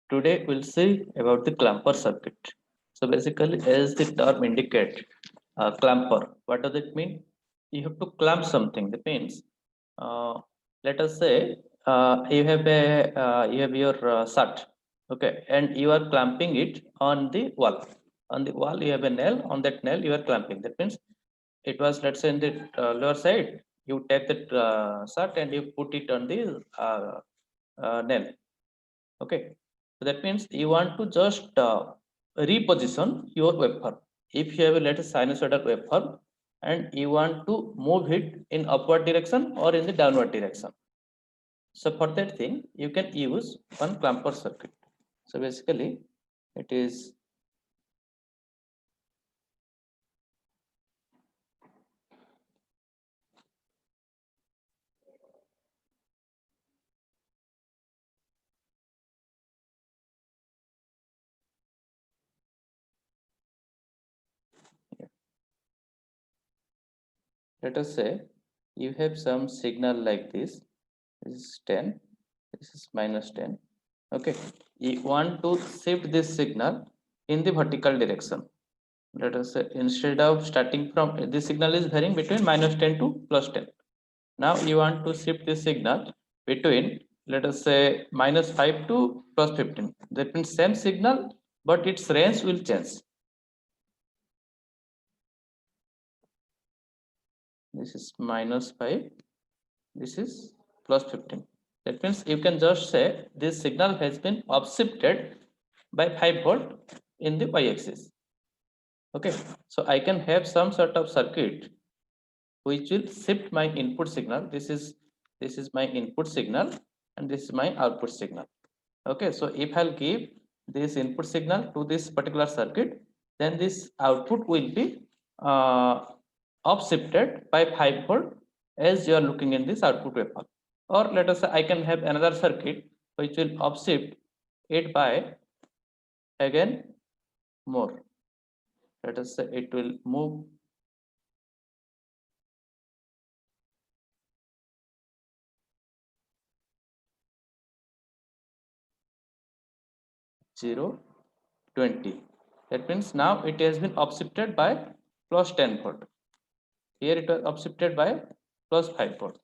Today we'll see about the clamper circuit. So basically, as the term indicates, clamper. What does it mean? You have to clamp something. That means, uh, let us say, you have your shirt, okay, and you are clamping it on the wall. On the wall, you have a nail. On that nail, you are clamping. That means it was, let's say, in the lower side. You take that shirt and you put it on the nail. Okay, so that means you want to just reposition your waveform. If you have a latest sinusoidal waveform and you want to move it in upward direction or in the downward direction. So for that thing, you can use one clamper circuit. So basically, it is let us say you have some signal like this. This is 10, this is minus 10. Okay, you want to shift this signal in the vertical direction. Let us say instead of starting from this signal is varying between minus 10 to plus 10. Now you want to shift this signal between, let us say, minus 5 to plus 15. That means same signal, but its range will change. This is minus 5, this is plus 15. That means you can just say this signal has been upshifted by 5 volt in the y-axis. Okay, so I can have some sort of circuit which will shift my input signal. This is my input signal and this is my output signal. Okay, so if I'll give this input signal to this particular circuit, then this output will be upshifted by 5 volt as you are looking in this output waveform. Or let us say I can have another circuit which will upshift it by again more. Let us say it will move 0, 20. That means now it has been upshifted by plus 10 volt. Here it was upshifted by plus 5 volt.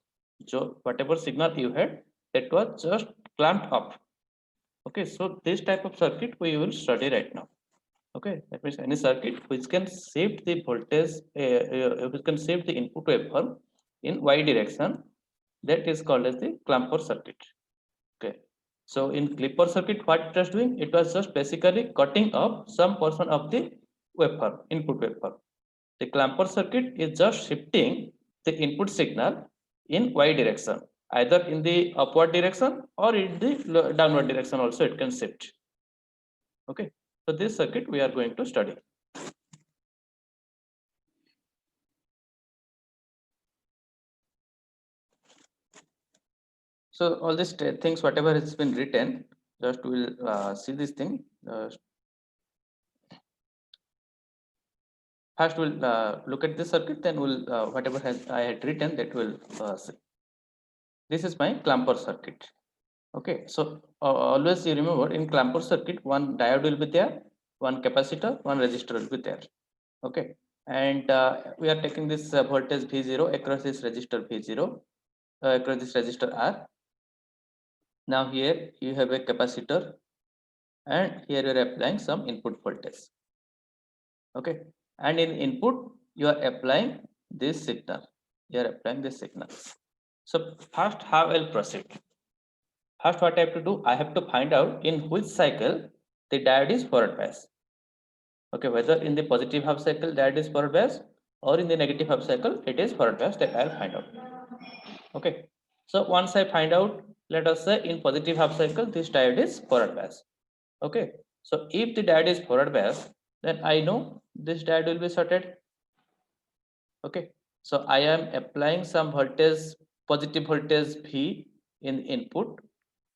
So whatever signal you had, that was just clamped up. Okay, so this type of circuit we will study right now. Okay, that means any circuit which can shift the voltage, which can shift the input waveform in y direction, that is called as the clamper circuit. Okay, so in clipper circuit, what it was doing, it was just basically cutting off some portion of the waveform, input waveform. The clamper circuit is just shifting the input signal in y direction, either in the upward direction or in the downward direction also it can shift. Okay, so this circuit we are going to study. So all these things, whatever has been written, just we'll see this thing. First, we'll look at the circuit, then we'll whatever has I had written that will see. This is my clamper circuit. Okay, so always you remember in clamper circuit, one diode will be there, one capacitor, one resistor will be there. Okay, and we are taking this voltage V0 across this resistor V0, across this resistor R. Now here you have a capacitor, and here you are applying some input voltage. Okay, and in input you are applying this signal. You are applying this signal. So first, how I'll proceed? First, what I have to do, I have to find out in which cycle the diode is forward bias. Okay, whether in the positive half cycle diode is forward bias or in the negative half cycle it is forward bias, that I'll find out. Okay, so once I find out, let us say in positive half cycle this diode is forward bias. Okay, so if the diode is forward bias, then I know this diode will be shorted. Okay, so I am applying some voltage, positive voltage V in input,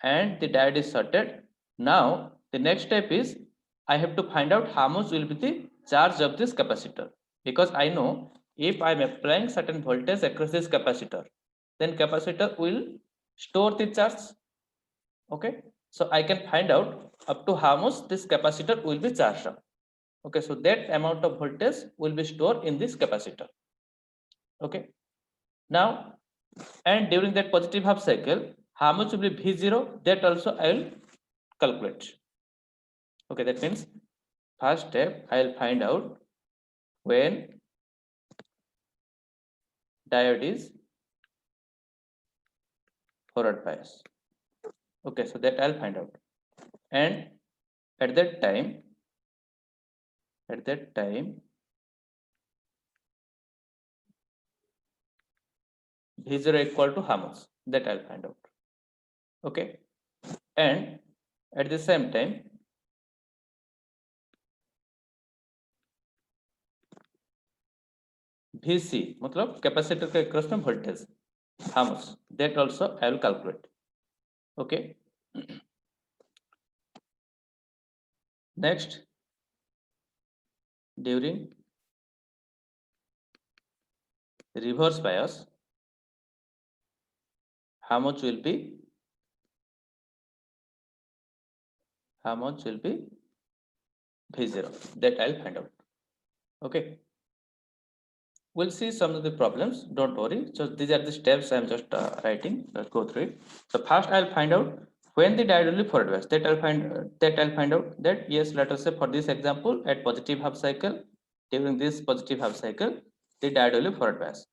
and the diode is shorted. Now the next step is I have to find out how much will be the charge of this capacitor, because I know if I am applying certain voltage across this capacitor, then capacitor will store the charge. Okay, so I can find out up to how much this capacitor will be charged up. Okay, so that amount of voltage will be stored in this capacitor. Okay, now and during that positive half cycle, how much will be V0, that also I will calculate. Okay, that means first step I will find out when diode is forward bias. Okay, so that I'll find out, and at that time V0 equal to how much, that I'll find out. Okay, and at the same time VC मतलब capacitor के cross में voltage how much, that also I will calculate. Okay, next during reverse bias how much will be V0, that I'll find out. Okay, we'll see some of the problems, don't worry. So these are the steps I'm just writing. Let's go through it. So first I'll find out when the diode will be forward bias, that I'll find out that yes, let us say for this example at positive half cycle, during this positive half cycle the diode will be forward bias.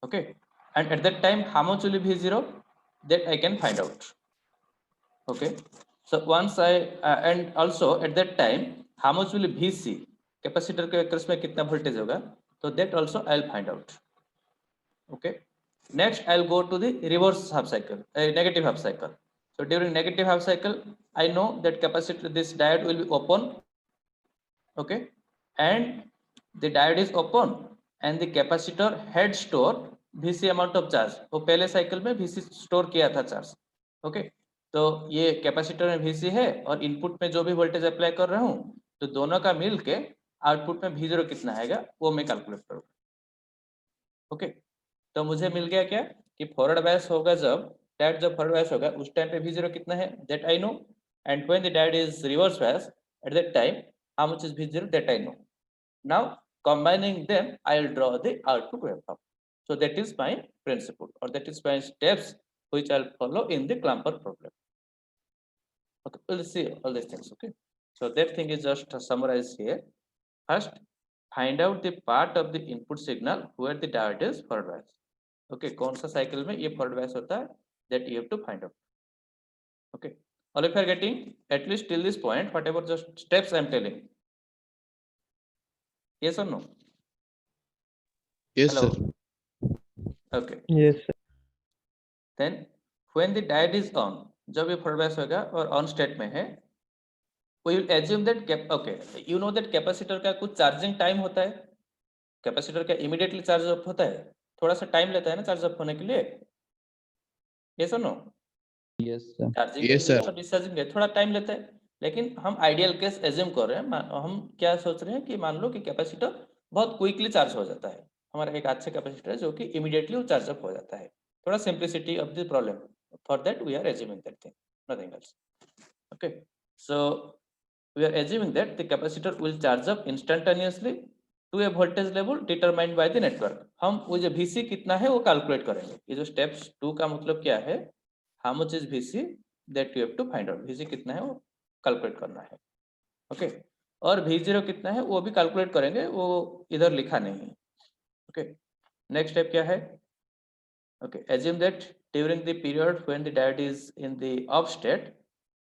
Okay, and at that time how much will be V0, that I can find out. Okay, so once I and also at that time how much will be VC, capacitor के across में कितना voltage होगा, so that also I'll find out. Okay, next I'll go to the reverse half cycle, negative half cycle. So during negative half cycle I know that capacitor, this diode will be open. Okay, and the diode is open and the capacitor had stored VC amount of charge. वो पहले cycle में VC store किया था charge. Okay, तो ये capacitor में VC है और इनपुट में जो भी वोल्टेज अप्लाई कर रहा हूँ, तो दोनों का मिल के आउटपुट में V0 कितना आएगा वो मैं कैलकुलेट करूँगा. ओके, तो मुझे मिल गया क्या कि फॉरवर्ड बायस होगा जब डायोड जब फॉरवर्ड बायस होगा उस टाइम पे V0 कितना है, that I know, and when the diode is reverse bias at that time how much is V0, that I know. Now combining them I'll draw the output waveform. So that is my principle, or that is my steps which I'll follow in the Clamper problem. Okay, we'll see all these things. Okay, so that thing is just summarized here. First, find out the part of the input signal where the diode is forward bias. Okay, कौन सा cycle में ये forward bias होता है, that you have to find out. Okay, all if you are getting at least till this point whatever just steps I'm telling. Yes or no? Yes, Hello. sir. Okay. Yes, sir. Then when the diode is on, जब ये forward bias होगा और on state में है, we will assume that okay, you know that capacitor का कुछ charging time होता है. Capacitor क्या immediately charge up होता है, थोड़ा सा time लेता है ना charge up होने के लिए. Yes or no? Yes, sir. Charging Yes, के लिए sir. और discharging के लिए थोड़ा time लेता है, लेकिन हम ideal case assume कर रहे हैं. हम क्या सोच रहे हैं कि मान लो कि capacitor बहुत quickly charge हो जाता है. हमारा एक अच्छा capacitor है जो कि immediately वो charge up हो जाता है. थोड़ा simplicity of the problem. For that we are assuming that thing, nothing else. Okay, so we are assuming that the capacitor will charge up instantaneously to a voltage level determined by the network. हम वो जो VC कितना है वो calculate करेंगे. ये जो steps 2 का मतलब क्या है, how much is VC, that you have to find out. VC कितना है वो कैलकुलेट करना है. ओके, और V0 कितना है वो भी कैलकुलेट करेंगे, वो इधर लिखा नहीं है. ओके, नेक्स्ट स्टेप क्या है. Okay, assume that during the period when the diode is in the off state,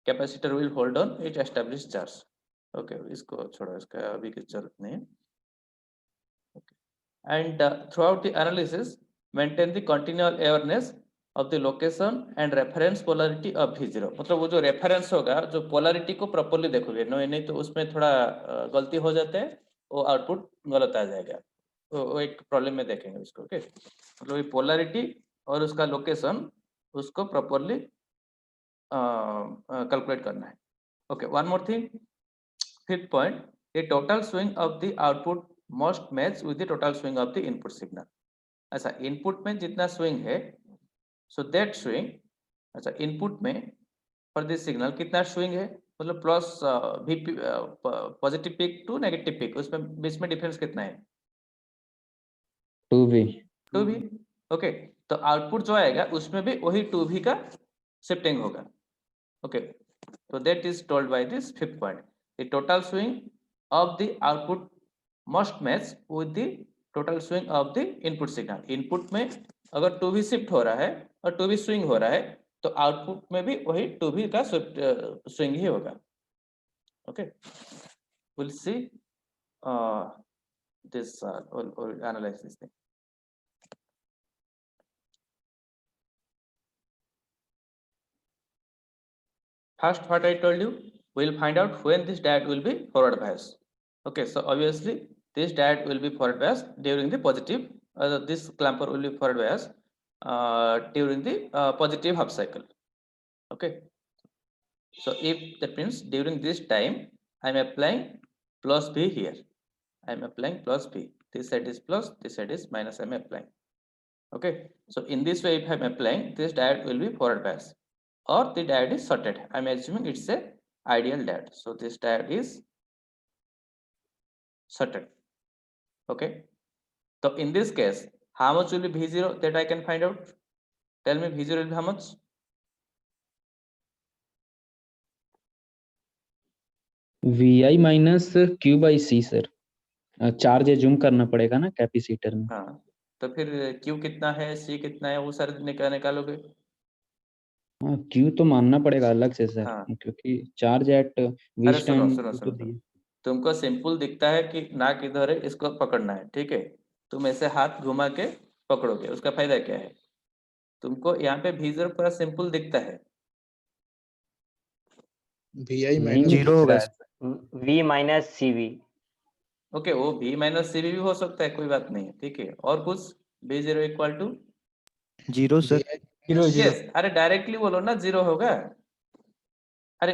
capacitor will hold on its established charge. Okay, इसको छोड़ो, इसका अभी की जरूरत नहीं है. Okay, and throughout the analysis, maintain the continual awareness of the location and reference polarity of V0. मतलब वो जो reference होगा, जो polarity को properly देखोगे, नहीं तो उसमें थोड़ा गलती हो जाता है, वो output गलत आ जाएगा. वो एक प्रॉब्लम में देखेंगे इसको. ओके, मतलब ये पोलैरिटी और उसका लोकेशन उसको प्रॉपर्ली कैलकुलेट करना है. Okay, one more thing, fifth point, the total swing of the output must match with the total swing of the input signal. अच्छा, इनपुट में जितना स्विंग है, सो दैट स्विंग, अच्छा इनपुट में for this signal कितना swing है, मतलब plus V positive peak to negative peak, उसमें बीच में डिफरेंस कितना है? 2V 2V। ओके, तो आउटपुट जो आएगा उसमें भी वही 2V का शिफ्टिंग होगा। Okay, so that is told by this fifth point. The total swing of the output must match with the total swing of the input signal. Input में अगर 2V शिफ्ट हो रहा है और 2V स्विंग हो रहा है तो आउटपुट में भी वही 2V का स्विंग ही होगा। Okay, we'll see this or analyze this thing. First, what I told you, we'll find out when this diode will be forward bias. Okay, so obviously this diode will be forward bias during the positive, this clamper will be forward bias during the positive half cycle. Okay, so if that means during this time I am applying plus B here, I am applying plus B. This side is plus, this side is minus. I am applying. Okay, so in this way, if I am applying, this diode will be forward bias, or the diode is shorted. I am assuming it's a ideal diode. So this diode is shorted. Okay, so in this case, how much will be V0 that I can find out? Tell me, V0 will be how much? VI minus Q by C sir, charge assume करना पड़ेगा ना capacitor में। हाँ, तो फिर Q कितना है, C कितना है, वो सारे निकालोगे। हाँ, Q तो मानना पड़ेगा अलग से सर, हाँ, क्योंकि चार्ज एट अरे विच सुनो टाइम सुनो तो सुनो सुनो, दिए। तुमको सिंपल दिखता है कि ना किधर है, इसको पकड़ना है, ठीक है। तुम ऐसे हाथ घुमा के पकड़ोगे, उसका फायदा क्या है? तुमको यहाँ पे V0 पूरा सिंपल दिखता है। VI नहीं माइनस दिख रहा है। V minus CV। ओके, वो V माइनस CV भी हो सकता है, कोई बात नहीं, ठीक है। और कुछ V0 equal to 0 sir. Yes, अरे डायरेक्टली बोलो ना, 0 होगा। अरे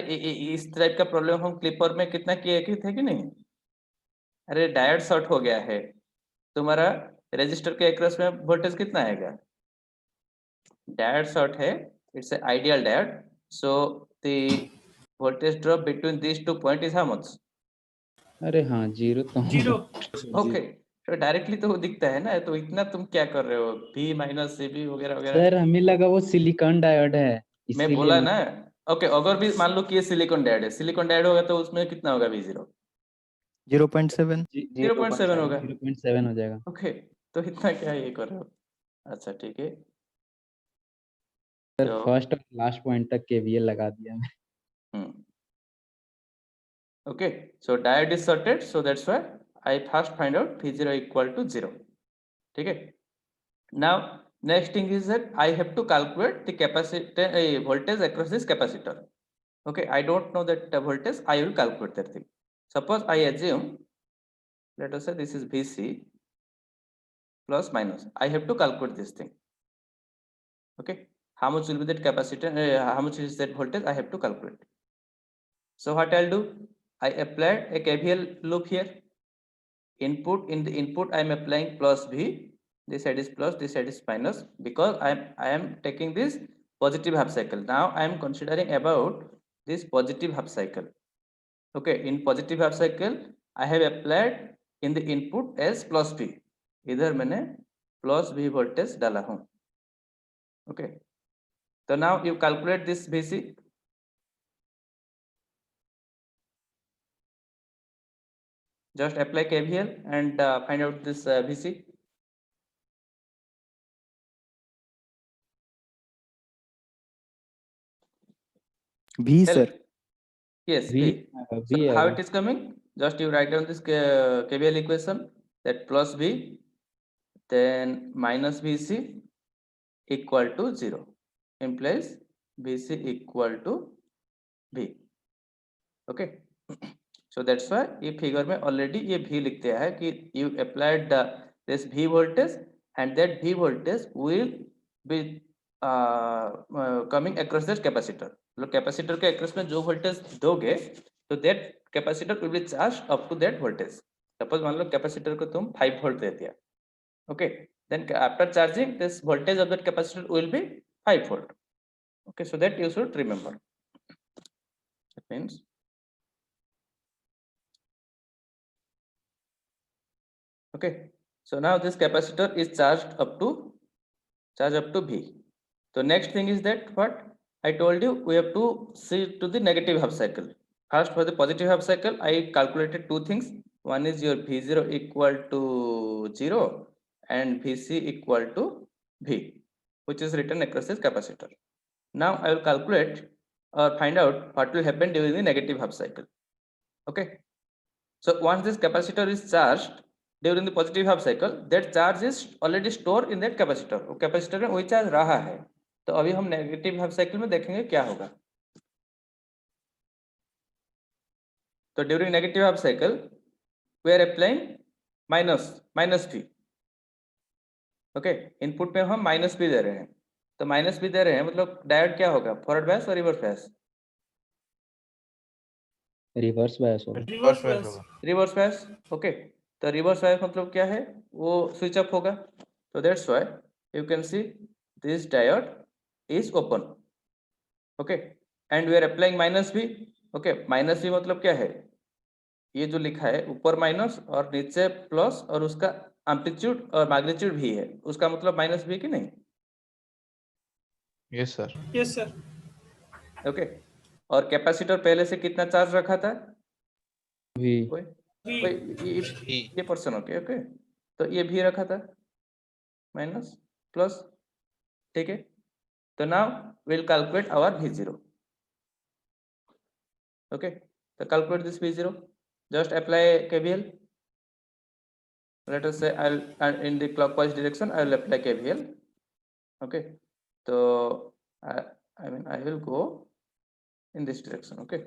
इस टाइप का प्रॉब्लम हम क्लिपर में कितना किए थे कि नहीं? अरे डायोड शॉर्ट हो गया है, तुम्हारा रजिस्टर के अक्रॉस में वोल्टेज कितना आएगा? डायोड शॉर्ट है, it's a ideal diode, so the voltage drop between this two point is how much? अरे हाँ, 0 तो जीरो। ओके, तो डायरेक्टली तो वो दिखता है ना, तो इतना तुम क्या कर रहे हो, V माइनस CV वगैरह वगैरह। सर हमें लगा वो सिलिकॉन डायोड है, मैं इसीलिए बोला ना। ओके, अगर भी मान लो कि ये सिलिकॉन डायोड है, सिलिकॉन डायोड होगा तो उसमें कितना होगा V0? 0.7। 0.7 होगा। 0.7 हो जाएगा। ओके, तो इतना क्या ये कर रहे हो? अच्छा ठीक है, सर तो फर्स्ट और लास्ट पॉइंट तक KVL लगा दिया मैं। okay, so diode is sorted, so that's why I first find out V0 equal to 0. ठीक है, now next thing is that I have to calculate the capacitor voltage across this capacitor. Okay, I don't know that voltage, I will calculate that thing. Suppose I assume, let us say this is VC plus minus, I have to calculate this thing. Okay, how much will be that capacitor, how much is that voltage, I have to calculate. So what I'll do, I applied a KVL loop here. Input, in the input I am applying plus V, this side is plus, this side is minus, because I am taking this positive half cycle. Now I am considering about this positive half cycle. Okay, in positive half cycle I have applied in the input as plus V, इधर मैंने plus V voltage डाला हूँ। Okay, so now you calculate this VC. Just apply KVL and find out this VC. V Tell- sir। Yes, V V. So V how आएगा। it is coming? Just you write down this KVL equation, that plus V, then minus VC equal to 0, implies VC equal to V. Okay. So that's why ये figure में already ये V लिख दिया है कि you applied this V voltage and that V voltage will be coming across this capacitor. मतलब capacitor के across में जो वोल्टेज दोगे तो that capacitor will be charged up to that voltage. Suppose मान लो कैपेसिटर को तुम 5 वोल्ट दे दिया, okay, then after charging this voltage of that capacitor will be 5 volt. Okay, so that you should remember. That means Okay, so now this capacitor is charged up to V. So next thing is that what I told you, we have to see to the negative half cycle. First, for the positive half cycle, I calculated two things. One is your V0 equal to 0 and Vc equal to V, which is written across this capacitor. Now I will calculate or find out what will happen during the negative half cycle. Okay, so once this capacitor is charged during the positive half cycle, that charge is already stored in that capacitor. वो capacitor में वही charge रहा है. तो अभी हम negative half cycle में देखेंगे क्या होगा. तो during negative half cycle we are applying minus V. Okay, input में हम माइनस V दे रहे हैं. तो माइनस V दे रहे हैं मतलब डायोड क्या होगा, फॉरवर्ड बायस और रिवर्स बायस? रिवर्स बायस होगा। Reverse bias. ओके, तो रिवर्स बायस मतलब क्या है, वो स्विच अप होगा। तो that's why you can see this diode is open. Okay, and we are applying minus V। Okay, minus V मतलब क्या है, ये जो लिखा है ऊपर माइनस और नीचे प्लस और उसका एम्पलीट्यूड और मैग्नीट्यूड भी है, उसका मतलब माइनस V कि नहीं? Yes sir. Yes sir. Okay, और कैपेसिटर पहले से कितना चार्ज रखा था? V। ये पर्सन। ओके ओके, तो ये भी रखा था माइनस प्लस। ठीक है, तो now will calculate our V0। Okay, तो calculate this V0, just apply KVL. Let us say I'll in the clockwise direction I will apply KVL. Okay, so I will go in this direction. Okay,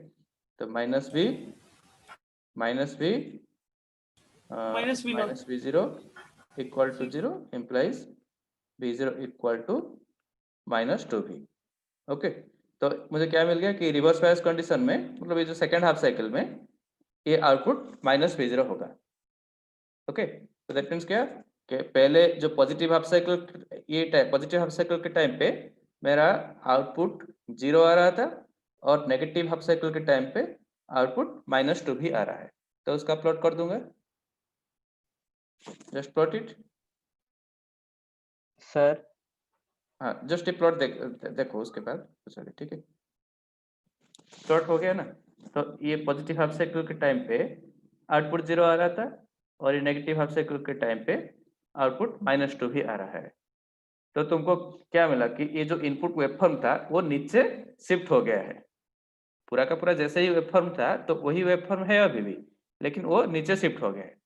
so minus V minus V0 equal to 0 implies V0 equal to minus 2V. Okay, तो मुझे क्या मिल गया कि reverse bias condition में, मतलब ये जो second half cycle में, ये आउटपुट माइनस V0 होगा। ओके, तो दैट मीन्स क्या कि पहले जो पॉजिटिव हाफ साइकिल, ये पॉजिटिव हाफ साइकिल के टाइम पे मेरा आउटपुट 0 आ रहा था और नेगेटिव हाफ साइकिल के टाइम पे आउटपुट माइनस 2 भी आ रहा है। तो उसका प्लॉट कर दूंगा, जस्ट प्लॉट इट सर। हाँ, जस्ट प्लॉट देखो उसके बाद चलिए। ठीक है, प्लॉट हो गया ना। तो ये पॉजिटिव हाफ साइकिल के टाइम पे आउटपुट 0 आ रहा था और ये नेगेटिव हाफ साइकिल के टाइम पे आउटपुट माइनस 2 भी आ रहा है। तो तुमको क्या मिला कि ये जो इनपुट वेवफॉर्म था वो नीचे शिफ्ट हो गया है। पूरा का पूरा जैसे ही वेवफॉर्म था तो वही वेवफॉर्म है अभी भी, लेकिन वो नीचे शिफ्ट हो गया है।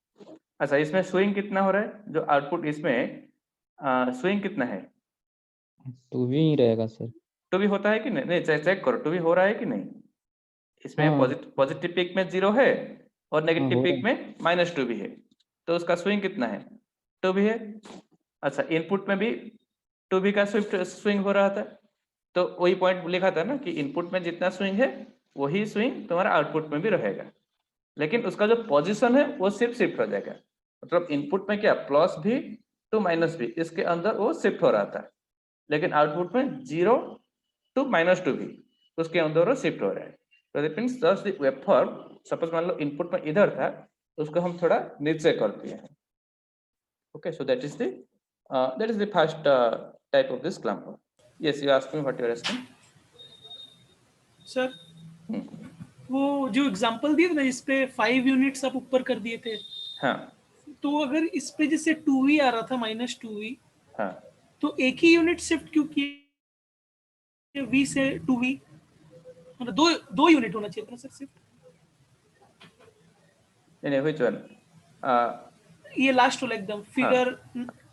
अच्छा, इसमें स्विंग कितना हो रहा है, जो आउटपुट इसमें स्विंग कितना है? 2V ही रहेगा सर। 2V होता है कि नहीं? नहीं, चेक करो 2V हो रहा है कि नहीं। इसमें हाँ। पॉजिटिव पीक में 0 है और नेगेटिव हो पीक में माइनस 2V है, तो उसका स्विंग कितना है? 2V है। अच्छा, इनपुट में भी 2V का स्विंग हो रहा था, तो वही पॉइंट लिखा था ना कि इनपुट में जितना स्विंग है वही स्विंग तुम्हारा आउटपुट में भी रहेगा, लेकिन उसका जो पोजीशन है वो सिर्फ शिफ्ट हो जाएगा। मतलब इनपुट में क्या plus V to minus V, इसके अंदर वो शिफ्ट हो रहा था, लेकिन आउटपुट में 0 टू माइनस 2V, उसके अंदर वो शिफ्ट हो रहा है। तो that means just the waveform, suppose मान लो इनपुट में इधर था, उसको हम थोड़ा नीचे कर दिए हैं। Okay, so that is the first type of this clamper. Yes, you ask me what you are asking. Sir, वो जो एग्जांपल दिए थे ना, इस पे 5 यूनिट्स आप ऊपर कर दिए थे। हाँ तो अगर इस पे जैसे 2V आ रहा था माइनस 2V, हाँ, तो एक ही यूनिट शिफ्ट क्यों किए V से 2V? मतलब दो यूनिट होना चाहिए था सर शिफ्ट। नहीं, व्हिच वन? ये लास्ट वाला एकदम figure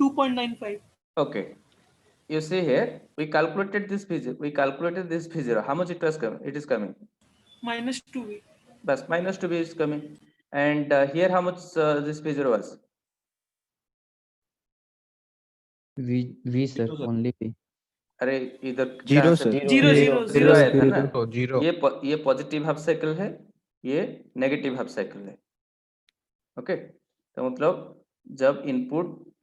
2.95। Okay, you see here we calculated this V0. How much it was coming? It is coming minus 2V। बस minus 2V is coming, and here how much this V0 was? V sir, only V। अरे इधर 0 से sir. Zero आया था ना। तो 0। ये positive half cycle है, ये नेगेटिव हाफ साइकिल है। ओके, तो मतलब जब इनपुट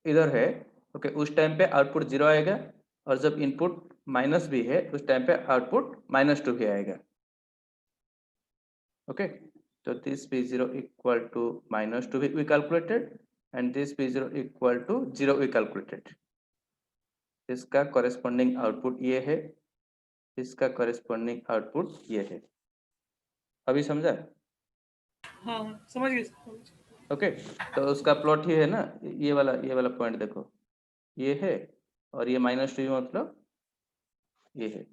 इधर है, ओके, उस टाइम पे आउटपुट 0 आएगा, और जब इनपुट माइनस भी है उस टाइम पे आउटपुट माइनस 2 भी आएगा। Okay, So this P0 equal to minus 2 we calculated, and this P0 equal to 0 we calculated. इसका corresponding output ये है, इसका corresponding output ये है. अभी समझा? हाँ समझ गए सर। ओके तो उसका प्लॉट ही है ना, ये वाला पॉइंट देखो, ये है और ये माइनस टू मतलब ये है,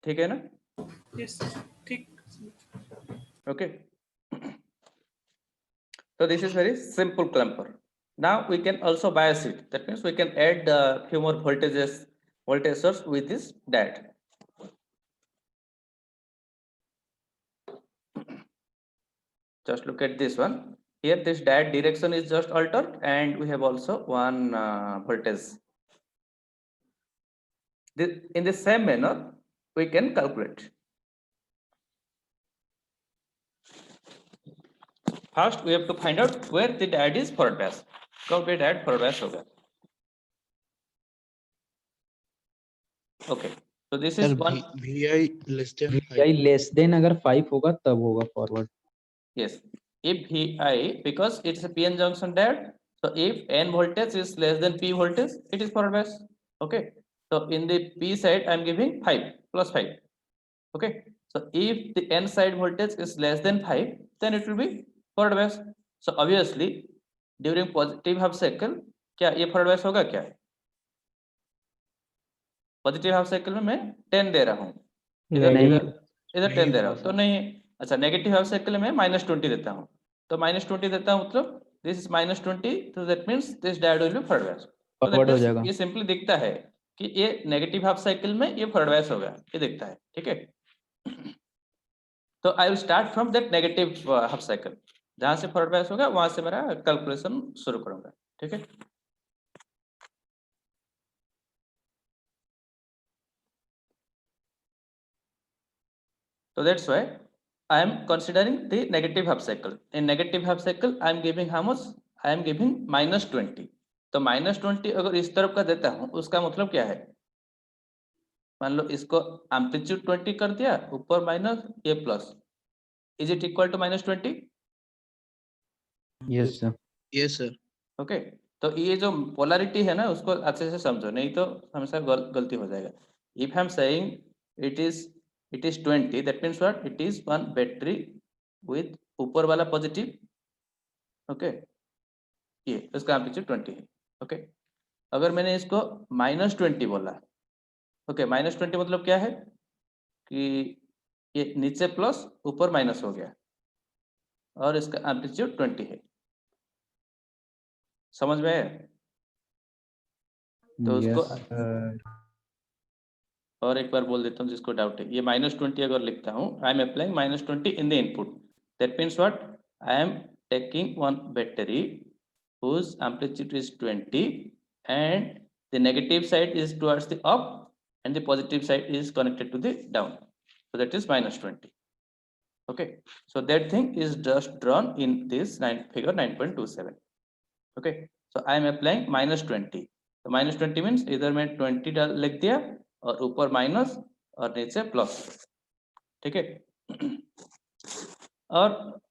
ठीक है ना? यस ठीक। Okay. So this is very simple clamper. Now we can also bias it. That means we can add few more voltage source with this diode. Just look at this one. Here this diode direction is just altered, and we have also one voltage. In the same manner, we can calculate. First, we have to find out where the diode is forward bias. कब ये diode forward bias होगा? Okay, so this is one. VI less than VI less than अगर 5 होगा तब होगा forward. Yes, if VI, because it's a PN junction diode, so if N voltage is less than P voltage, it is forward bias. Okay, so in the P side, I'm giving 5 plus 5. Okay, so if the N side voltage is less than 5, then it will be forward bias. So obviously, during positive half cycle, क्या ये forward bias होगा क्या? Positive half cycle में मैं 10 दे रहा हूँ, इधर नहीं. इधर 10 दे रहा हूँ, तो नहीं. अच्छा, नेगेटिव हाफ साइकिल में -20 देता हूँ, तो -20 देता हूँ मतलब दिस इज -20, तो that means this diode will be forward bias. Forward हो जाएगा. ये सिंपली दिखता है कि ये नेगेटिव हाफ साइकिल में ये फॉरवर्ड बायस होगा, ये दिखता है, ठीक है. तो I will start from that negative half cycle, जहां से फॉरवर्ड बायस होगा वहां से मेरा कैलकुलेशन शुरू करूंगा, ठीक है. So that's why I am considering the negative half cycle. In negative half cycle, I am giving how much? I am giving -20. तो -20 अगर इस तरफ का देता हूं, उसका मतलब क्या है? मान लो इसको एम्पलीट्यूड 20 कर दिया, ऊपर माइनस ये plus. Is it equal to -20? Yes sir. Yes sir. Okay, तो ये जो पोलैरिटी है ना, उसको अच्छे से समझो, नहीं तो हमेशा गलती हो जाएगा. If I am saying it is 20, that means what? It is one battery with ऊपर वाला पॉजिटिव. ओके, ये इसका एम्पलीट्यूड 20 है. ओके, अगर मैंने इसको -20 बोला, ओके, -20 मतलब क्या है कि ये नीचे प्लस ऊपर माइनस हो गया और इसका एम्पलीट्यूड 20 है. समझ में आया? तो उसको और एक बार बोल देता हूँ जिसको डाउट है. ये -20 अगर लिखता हूँ, I am applying -20 in the input. That means what? I am taking one battery whose amplitude is 20 and the negative side is towards the up and the positive side is connected to the down. So that is -20. Okay, so that thing is just drawn in this figure 9.27. Okay, so I am applying -20. So -20 means इधर मैं 20 लिख दिया और ऊपर minus और नीचे plus, ठीक है. और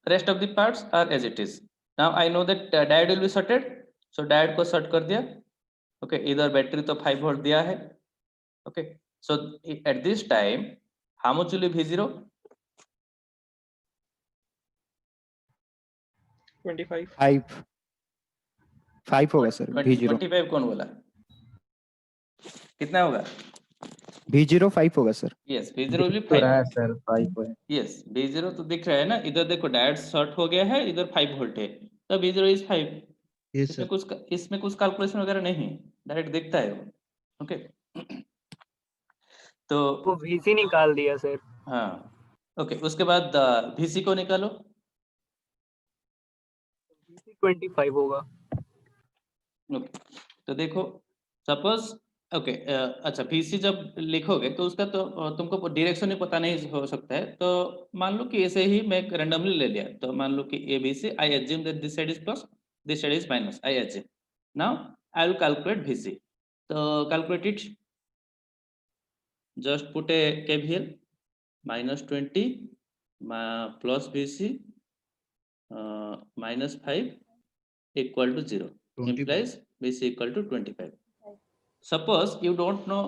rest of the parts are as it is. Now I know that diode will be shorted, so diode को शॉर्ट कर दिया. ओके, इधर बैटरी तो 5 वोल्ट दिया है. Okay, so eight this time how much will be V0? 25 5 होगा sir. V0 25 कौन बोला? कितना होगा? V0 5 होगा sir. Yes, V0 will B तो 5. रहा है सर 5 है. यस, V0 तो दिख रहा है ना, इधर देखो डायोड शॉर्ट हो गया है, इधर 5 वोल्ट है, तो V0 इज 5. Yes sir. इसमें कुछ कैलकुलेशन वगैरह नहीं, डायरेक्ट दिखता है वो. ओके, तो वो VC निकाल दिया सर. हाँ, ओके, उसके बाद VC को निकालो. VC 25 होगा. ओके, तो देखो सपोज, ओके, अच्छा, VC जब लिखोगे तो उसका तो तुमको डायरेक्शन ही पता नहीं हो सकता है, तो मान लो कि ऐसे ही मैं रैंडमली ले लिया, तो मान लो कि ABC, I assume that this side is plus, this side is minus, I assume. Now I will calculate VC. तो calculate it. Just put A KVL, -20 plus VC -5 equal to 0 implies BC equal to 25. Suppose you don't know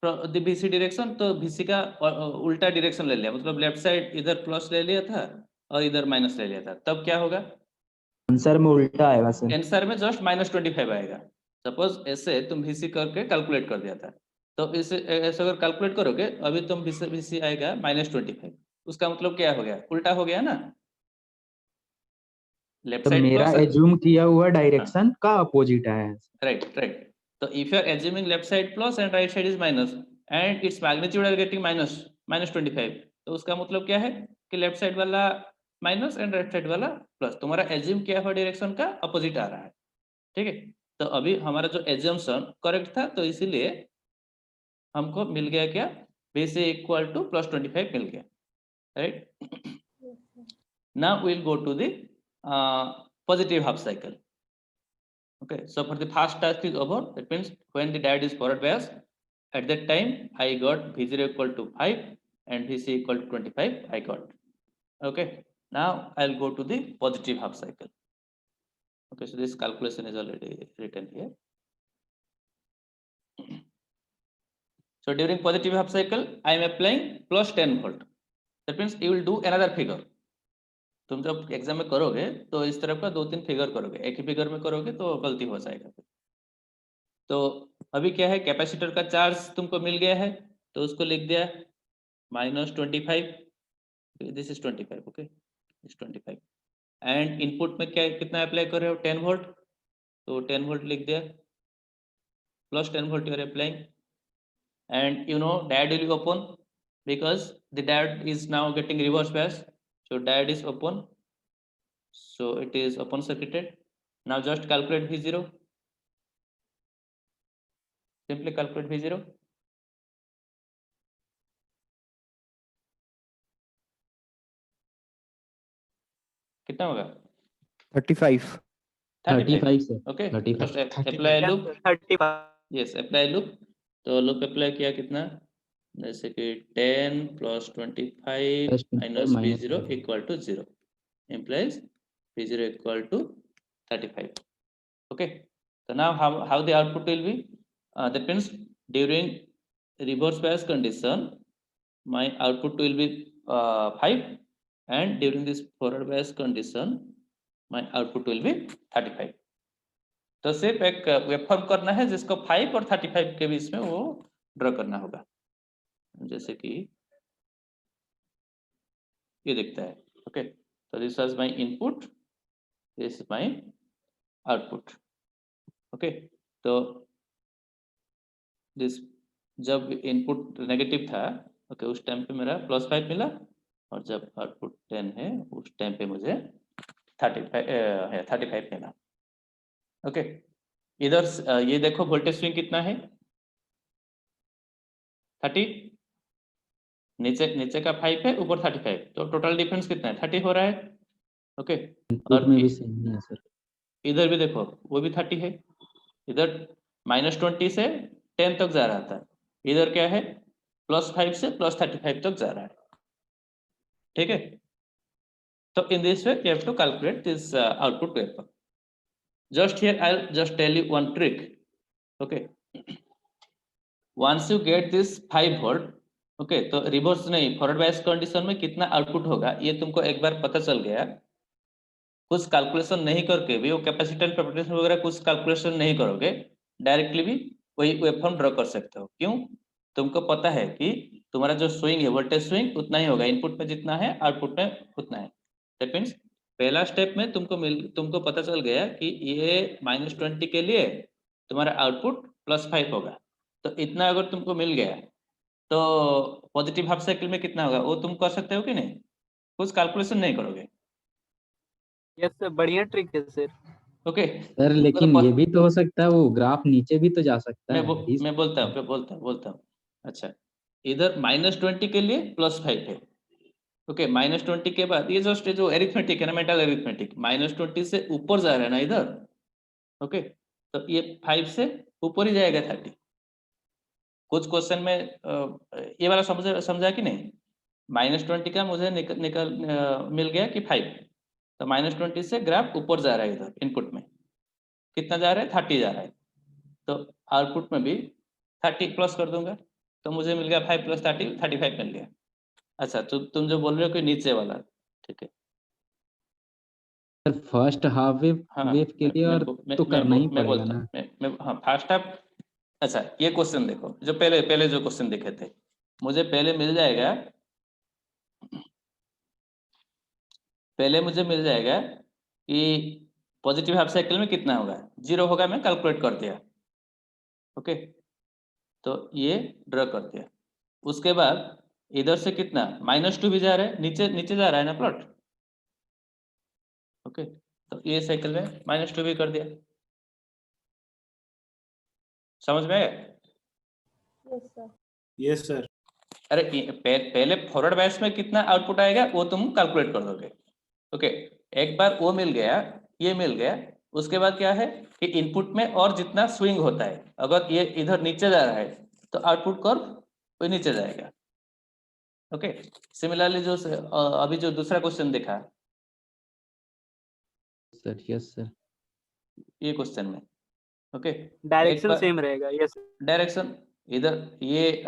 the BC direction, तो BC का उल्टा direction ले लिया, मतलब left side इधर plus ले लिया था और इधर माइनस ले लिया था, तब क्या होगा? आंसर में उल्टा आएगा सर। आंसर में जस्ट -25 आएगा। सपोज ऐसे तुम BC करके कैलकुलेट कर दिया था, तो इसे ऐसे अगर कैलकुलेट करोगे अभी तुम BC आएगा -25, उसका मतलब क्या हो गया? उल्टा हो गया ना, लेफ्ट तो साइड मेरा प्लस, एज्यूम किया हुआ डायरेक्शन का अपोजिट आया है। right. So if you are assuming left side plus and right side is minus and its magnitude are getting -25, तो उसका मतलब क्या है कि लेफ्ट साइड वाला माइनस एंड राइट साइड वाला प्लस, तुम्हारा एज्यूम किया हुआ डायरेक्शन का अपोजिट आ रहा है, ठीक है। तो अभी हमारा जो एज्यूम्शन करेक्ट था, तो इसीलिए हमको मिल गया क्या? BC इक्वल टू +25 मिल गया, right. Now we will go to the positive half cycle. Okay, so for the first task is over. That means when the diode is forward bias, at that time I got V0 equal to 5 and VC equal to 25 I got. Okay, now I'll go to the positive half cycle. Okay, so this calculation is already written here. So during positive half cycle I am applying plus 10 volt. That means you will do another figure. तुम जब exam में करोगे तो इस तरह का 2-3 figure करोगे, एक ही फिगर में करोगे तो गलती हो जाएगा। तो अभी क्या है, कैपेसिटर का चार्ज तुमको मिल गया है, तो उसको लिख दिया -25, this is 25, okay, is 25 and input में क्या कितना अप्लाई कर रहे हो, 10 वोल्ट, तो 10 वोल्ट लिख दिया, plus 10 volt you are applying and you know diode will be open because the diode is now getting reverse bias, so diode is open, so it is open circuited. Now just calculate V0, simply calculate V0. कितना होगा? 35. 35 sir. okay, 35. just apply a loop. 35 yes, apply a loop. तो loop apply किया कितना, जैसे कि 10 plus 25 Plus 25 minus minus V0 equal to 0 implies V0 equal to 35. Okay, so now how the output will be, that means during reverse bias condition my output will be 5 and during this forward bias condition my output will be 35. तो सिर्फ एक waveform करना है जिसको 5 और 35 के बीच में वो ड्रॉ करना होगा, जैसे कि ये दिखता है। ओके, तो this was my input, this is my output. Okay, तो दिस जब इनपुट नेगेटिव था, ओके, उस टाइम पे मेरा +5 मिला, और जब आउटपुट 10 है उस टाइम पे मुझे 35 मिला। ओके, इधर ये देखो वोल्टेज स्विंग कितना है, 30, नीचे का 5 है, ऊपर 35, तो टोटल डिफरेंस कितना है, 30 हो रहा है। ओके, इनपुट में भी सेम है सर। इधर भी देखो वो भी 30 है, इधर -20 से 10 तक जा रहा था, इधर क्या है +5 से +35 तक जा रहा है, ठीक है। तो in this way you have to calculate this output waveform. Just here I will just tell you one trick. Okay, once you get this 5 volt, okay, तो रिवर्स नहीं, फॉरवर्ड बायस कंडीशन में कितना आउटपुट होगा ये तुमको एक बार पता चल गया, कुछ कैलकुलेशन नहीं करके भी, वो कैपेसिटेंस प्रॉपर्टीज वगैरह कुछ कैलकुलेशन नहीं करोगे, डायरेक्टली भी वही वेवफॉर्म ड्रॉ कर सकते हो। क्यों? तुमको पता है कि तुम्हारा जो स्विंग है, वोल्टेज स्विंग उतना ही होगा, इनपुट में जितना है आउटपुट में उतना है। दैट मीन्स पहला स्टेप में तुमको पता चल गया कि ये -20 के लिए तुम्हारा आउटपुट +5 होगा, तो इतना अगर तुमको मिल गया तो पॉजिटिव हाफ साइकिल में कितना होगा वो तुम कर सकते हो कि नहीं, कुछ कैलकुलेशन नहीं करोगे। यस सर, बढ़िया ट्रिक है सर। ओके सर लेकिन ये भी तो हो सकता है वो ग्राफ नीचे भी तो जा सकता है। मैं बोलता हूँ। अच्छा, इधर -20 के लिए +5 है। ओके, -20 के बाद ये जस्ट जो एरिथमेटिक है ना, मेंटल एरिथमेटिक, -20 से ऊपर जा रहा है ना इधर। ओके, तो ये 5 से ऊपर ही जाएगा 30। कुछ क्वेश्चन में ये वाला समझा कि नहीं, -20 का मुझे निकल मिल गया कि 5, तो -20 से ग्राफ ऊपर जा रहा है, इधर इनपुट में कितना जा रहा है, 30 जा रहा है, तो आउटपुट में भी 30 प्लस कर दूंगा, तो मुझे मिल गया 5 + 30 35 मिल गया। अच्छा, तो तुम जो बोल रहे हो कि नीचे वाला, ठीक है। सर फर्स्ट हाफ वेव हाँ, वेव के लिए और तो करना ही पड़ेगा ना। हाँ फर्स्ट हाफ। अच्छा, ये क्वेश्चन देखो, जो पहले पहले जो क्वेश्चन देखे थे, मुझे पहले मिल जाएगा, पहले मुझे मिल जाएगा कि पॉजिटिव हाफ साइकिल में कितना होगा, 0 होगा, मैं कैलकुलेट कर दिया। ओके, तो ये ड्रॉ कर दिया। उसके बाद इधर से कितना -2 भी जा रहा है, नीचे नीचे जा रहा है ना प्लॉट। ओके, तो ये साइकिल में -2 भी कर दिया। समझ में आया? Yes sir. अरे पहले फॉरवर्ड बैच में कितना आउटपुट आएगा वो तुम कैलकुलेट कर दोगे। ओके, एक बार वो मिल गया, ये मिल गया, उसके बाद क्या है कि इनपुट में और जितना स्विंग होता है, अगर ये इधर नीचे जा रहा है तो आउटपुट कर्व वो नीचे जाएगा। ओके, सिमिलरली जो अभी जो दूसरा क्वेश्चन देखा, सर यस सर। ये क्वेश्चन में, ओके, डायरेक्शन सेम रहेगा। यस डायरेक्शन इधर ये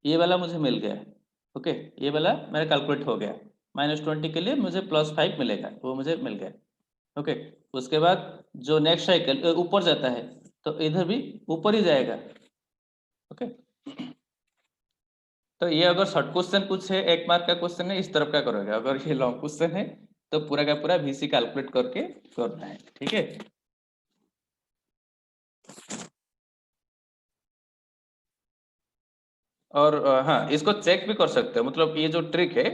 ये वाला मुझे मिल गया। ओके, ये वाला मेरा कैलकुलेट हो गया, -20 के लिए मुझे +5 मिलेगा, वो मुझे मिल गया। ओके, उसके बाद जो नेक्स्ट साइकिल ऊपर जाता है तो इधर भी ऊपर ही जाएगा। ओके, तो ये अगर शॉर्ट क्वेश्चन कुछ है, 1 मार्क का क्वेश्चन है, इस तरफ का करोगे। अगर ये लॉन्ग क्वेश्चन है तो पूरा का पूरा VC कैलकुलेट करके करना है, ठीक है। और हाँ, इसको चेक भी कर सकते हो, मतलब ये जो ट्रिक है,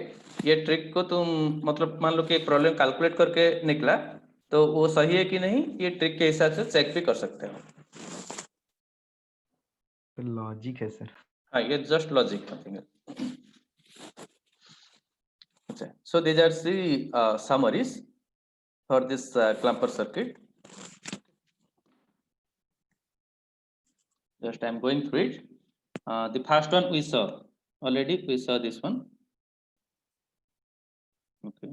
ये ट्रिक को तुम मतलब मान लो कि एक प्रॉब्लम कैलकुलेट करके निकला तो वो सही है कि नहीं, ये ट्रिक के हिसाब से चेक भी कर सकते हो। लॉजिक है सर। हाँ, ये जस्ट लॉजिक नथिंग एल्स। अच्छा, so these are the summaries for this Clamper circuit. Just I am going through it. The first one we saw already, we saw this one. Okay.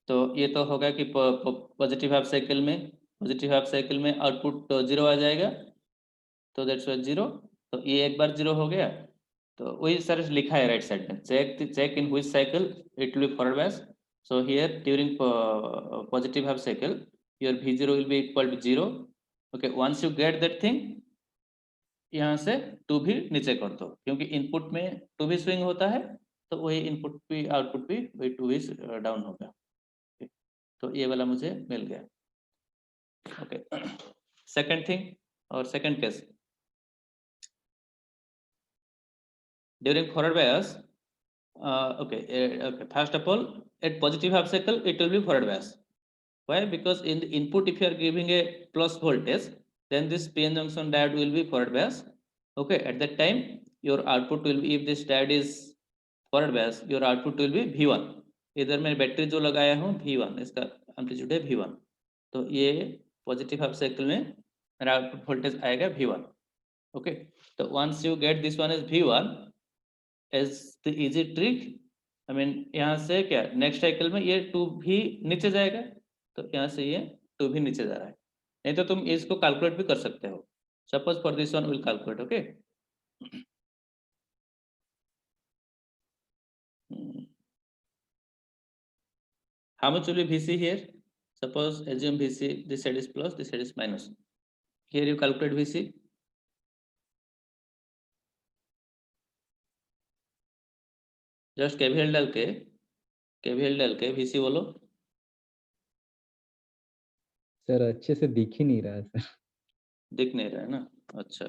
तो ये तो होगा कि positive half cycle में output 0 आ जाएगा, तो that's why 0। तो ये एक बार 0 हो गया, तो वही सर लिखा है राइट साइड में, check in which cycle it will be forward batch. So here during positive half cycle your V0 will be equal to 0। Okay, once you get that thing, यहाँ से 2 भी नीचे कर दो, क्योंकि इनपुट में 2 भी स्विंग होता है, तो वही इनपुट भी आउटपुट भी वही 2 भी डाउन होगा। तो ये वाला मुझे मिल गया। ओके, सेकंड थिंग और second case, during forward bias, okay, first of all, at positive half cycle it will be forward bias. Why? Because in the input, if you are giving a plus voltage, then this PN junction diode will be forward bias. Okay, at that time your output will be, if this diode is forward bias, your output will be V1। इधर मैं battery जो लगाया हूँ V1, इसका amplitude है V1, तो ये positive half cycle में मेरा आउटपुट वोल्टेज आएगा V1। ओके, तो once you get this one is V1 as the easy trick, I mean यहाँ से क्या नेक्स्ट साइकिल में ये 2 भी नीचे जाएगा, तो यहाँ से ये 2 भी नीचे जा रहा है। नहीं तो तुम इसको कैलकुलेट भी कर सकते हो। Suppose for this one will calculate. Okay, how much will be VC here? Suppose assume VC, this side is plus, this side is minus. Here you calculate VC. Just KVL डाल के VC बोलो। Sir अच्छे से दिख ही नहीं रहा है sir. दिख नहीं रहा है ना? अच्छा,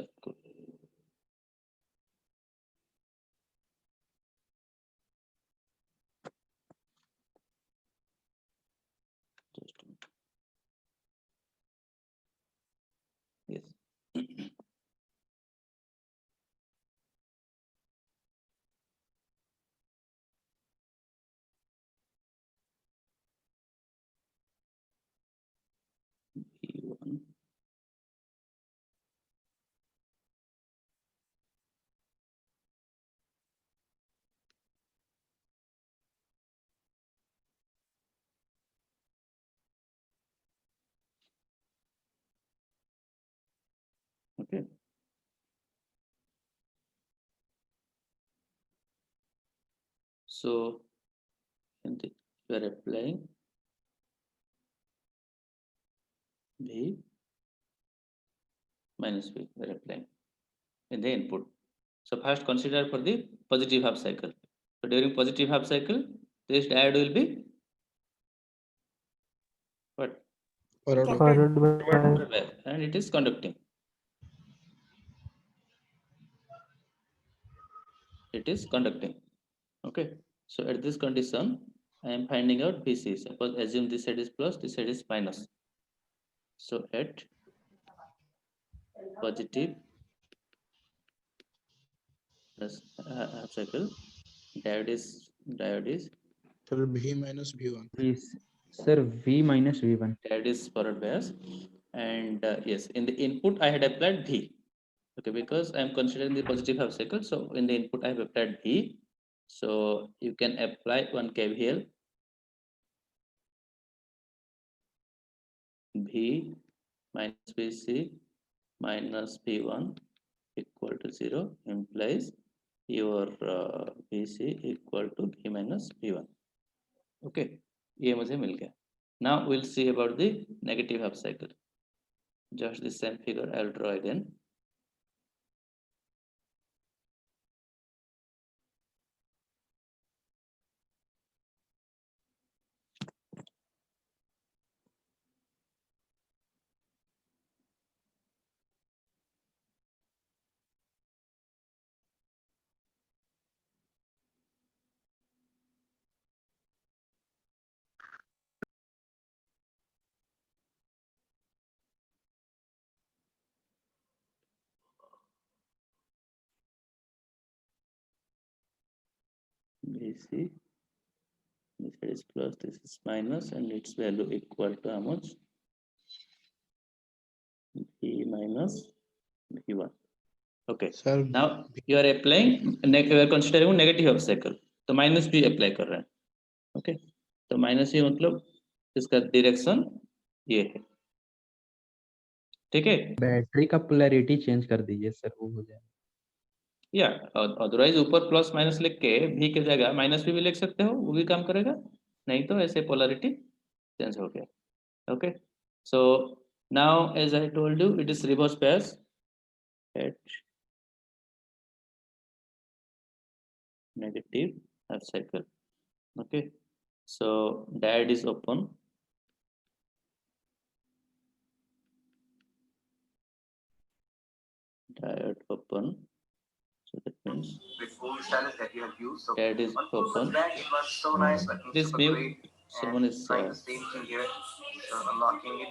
just yes। V1 Okay. So you are applying V minus V, you are applying in the input. So first consider for the positive half cycle. So during positive half cycle, this diode will be what? Forward bias. And it is conducting. It is conducting. Okay. So at this condition, I am finding out VC. Suppose assume this side is plus, this side is minus. So at positive plus half cycle, diode is Sir, V minus V1. Sir, V minus V1. diode is forward bias, and yes, in the input I had applied V. Okay, because I am considering the positive half cycle, so in the input I have applied V. So you can apply one KVL. V minus VC minus V1 equal to 0 implies your VC equal to V minus V1. Okay, ये मुझे मिल गया. Now we'll see about the negative half cycle. Just the same figure I'll draw again. BC, this is plus, this is minus, and its value equal to how much? V minus V1. Okay. Sir, Now you are applying, you are considering negative half cycle. तो minus भी apply कर रहे हैं. Okay, तो minus ये मतलब इसका direction ये है. ठीक है. बैटरी का पोलैरिटी चेंज कर दीजिए सर, वो हो जाएगा. या अदरवाइज ऊपर प्लस माइनस लिख के भी की जगह माइनस भी लिख सकते हो, वो भी काम करेगा. नहीं तो ऐसे पोलैरिटी चेंज हो गया. Okay, so now as I told you, it is reverse bias at negative half cycle. Okay, so diode is open. Diode open. So that means that you have used. So diode is open. it was so nice. But Please mute. Someone is trying the same thing here. So unlocking it.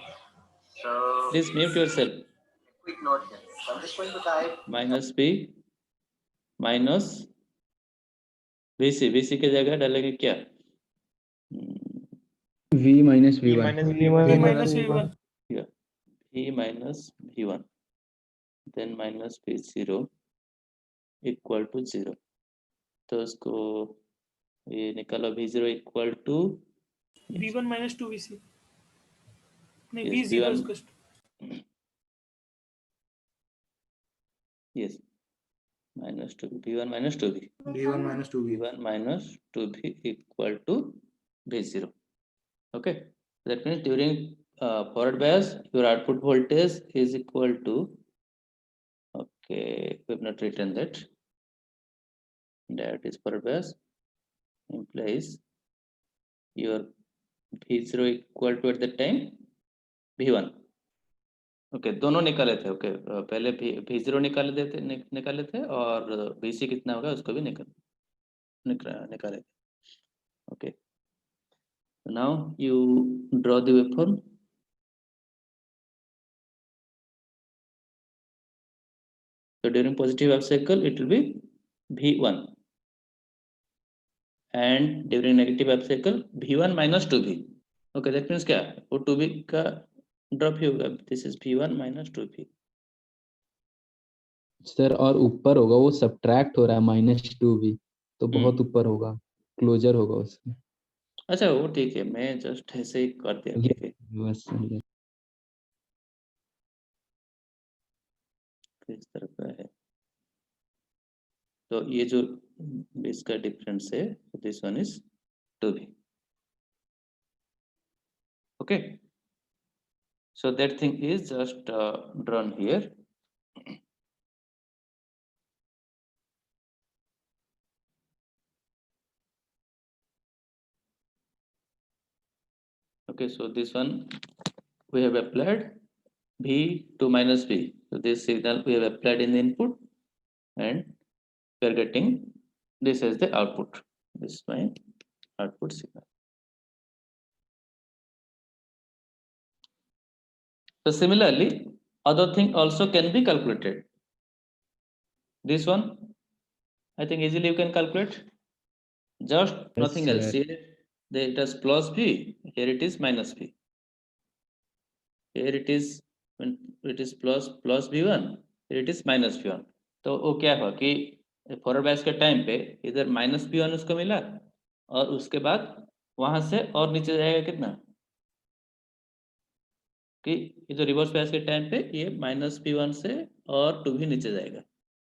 So please mute yourself. Quick note here. So I'm just going to type Minus B minus VC. VC के जगह डालेंगे क्या? V minus V1. V minus V1. Yeah, V minus V1. Then minus V0 equal to 0. तो उसको ये निकालो, V0 equal to V1 minus 2VC. नहीं, Yes, V0 V1. is just. yes minus 2 V1 minus 2V. V1 minus 2V. V1 minus 2V equal to V0. Okay, that means during forward bias your output voltage is equal to, okay, we have not written that. That is forward bias implies your V0 equal to at that time V1. Okay, दोनों निकाले थे. Okay, पहले V0 निकाले थे और VC कितना होगा उसको भी निकाले थे. Okay, now you draw the waveform. So during positive half cycle it will be V1, and during negative half cycle V1 minus 2V. Okay, that means क्या, वो 2V का ड्रॉप ही होगा. This is V1 minus 2V. Sir और ऊपर होगा, वो subtract हो रहा है -2V, तो बहुत ऊपर होगा, क्लोजर होगा उसमें. अच्छा, वो ठीक है, मैं जस्ट ऐसे ही कर दिया. ठीक है, बस इस तरह का है, तो ये जो इसका डिफरेंस है, this one is 2v. Okay, so that thing is just drawn here. Okay, so this one we have applied v2 minus v. So this signal we have applied in the input, and we are getting this as the output. This is my output signal. So similarly, other thing also can be calculated. This one, I think easily you can calculate. Just nothing else. sir. Here it is plus v. Here it is minus v. Here it is when it is plus v1. Here it is minus v1. तो वो क्या हुआ कि forward batch के time पे इधर minus v1 उसको मिला, और उसके बाद वहां से और नीचे जाएगा कितना, कि ये जो रिवर्स बैच के टाइम पे ये माइनस v1 से और 2 भी नीचे जाएगा,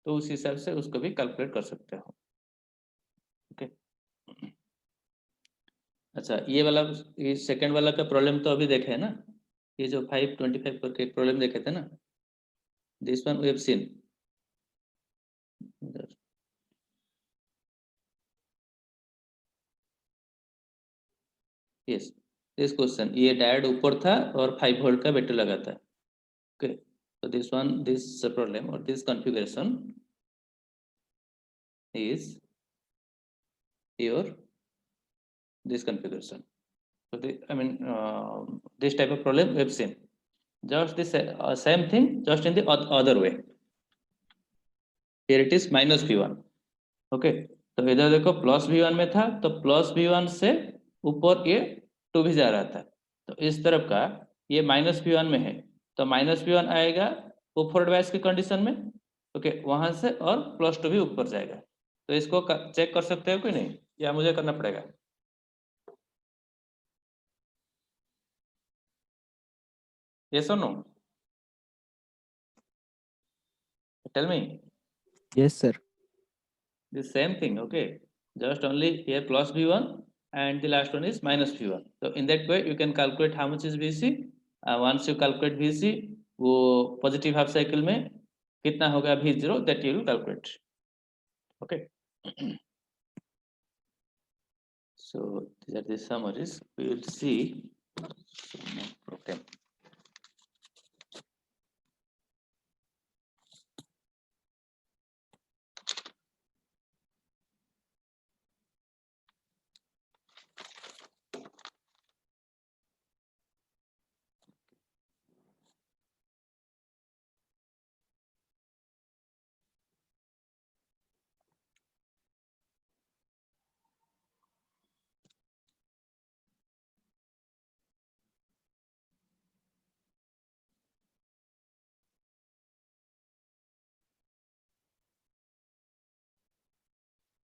तो उस हिसाब से उसको भी कैलकुलेट कर सकते हो. ओके, अच्छा ये वाला, ये सेकंड वाला का प्रॉब्लम तो अभी देखे है ना, ये जो 525 करके प्रॉब्लम देखे थे ना, this one we have seen. Yes, this question, ये डायोड ऊपर था और 5 वोल्ट का बैटरी लगा था. Okay, so this one, this problem or this configuration is your this configuration. So I mean this type of problem we have seen. Just this same thing, just in the other way. Here it is minus v1. Okay, तो इधर देखो plus v1 में था, तो plus v1 से ऊपर ये 2 भी जा रहा था, तो इस तरफ का ये माइनस v1 में है, तो माइनस v1 आएगा फॉरवर्ड बायस की कंडीशन में. ओके, वहां से और प्लस 2 भी ऊपर जाएगा. तो इसको चेक कर सकते हो कि नहीं, या मुझे करना पड़ेगा? Yes or no? Tell me. Yes, sir. The same thing. Okay, just only here plus v1 and the last one is minus v1. So in that way you can calculate how much is vc. Once you calculate vc, वो positive half cycle में कितना होगा v0, that you will calculate. Okay. So these are the summaries. We will see problem.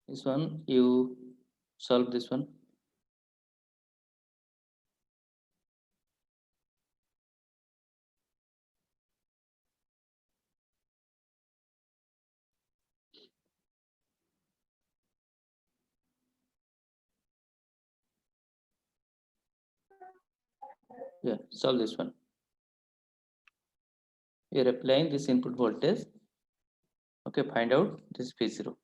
This one you solve this one. Yeah, solve this one. You are applying this input voltage. Okay, find out this v0.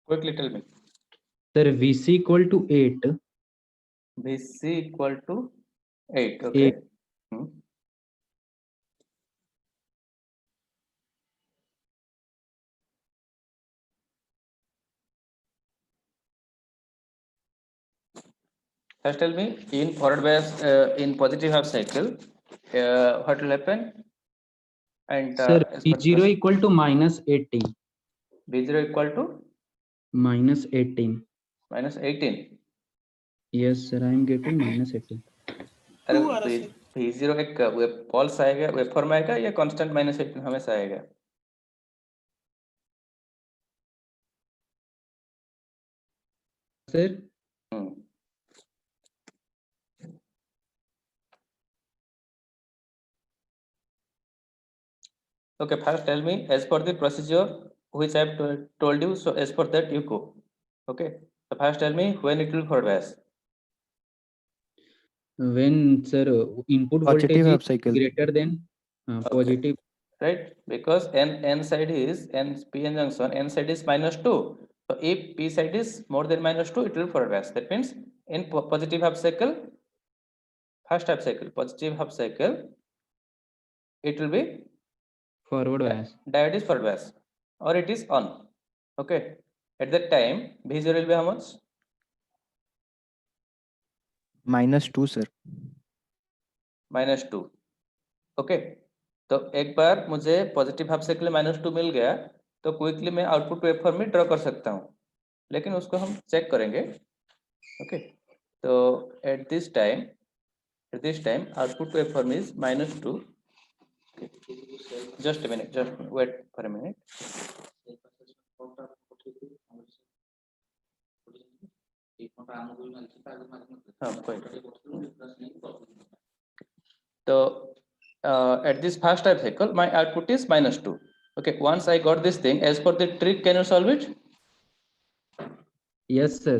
Quickly tell me. Sir, VC equal to 8. Vc equal to 8. Okay. 8. First tell me, in forward bias, in positive half cycle, what will happen? And Sir, as per V0 equal to minus 18. V0 equal to Minus 18. minus 18. Yes, sir, I am getting minus 18. अरे Two आ रहा है V0 एक web pulse आएगा, web form आएगा, या constant minus 18 हमेशा आएगा? Sir Okay, first tell me as per the procedure which I have told you, so as per that you go. Okay, so first tell me when it will forward as. when sir input voltage Positive is half cycle. greater than positive, Right, because n side is p-n junction, n side is -2. So if p side is more than -2, it will forward bias. That means in positive half cycle, first half cycle, positive half cycle, it will be forward bias. diode is forward bias or it is on. Okay, at that time V0 will be how much? -2 sir. -2. Okay, तो एक बार मुझे positive half cycle -2 मिल गया तो quickly मैं output waveform में draw कर सकता हूँ, लेकिन उसको हम चेक करेंगे. ओके, तो at this time output waveform is -2. Just a minute, just wait for a minute. हाँ, तो at this first type cycle my output is -2. Okay, once I got this thing, as per the trick, can you solve it? Yes sir.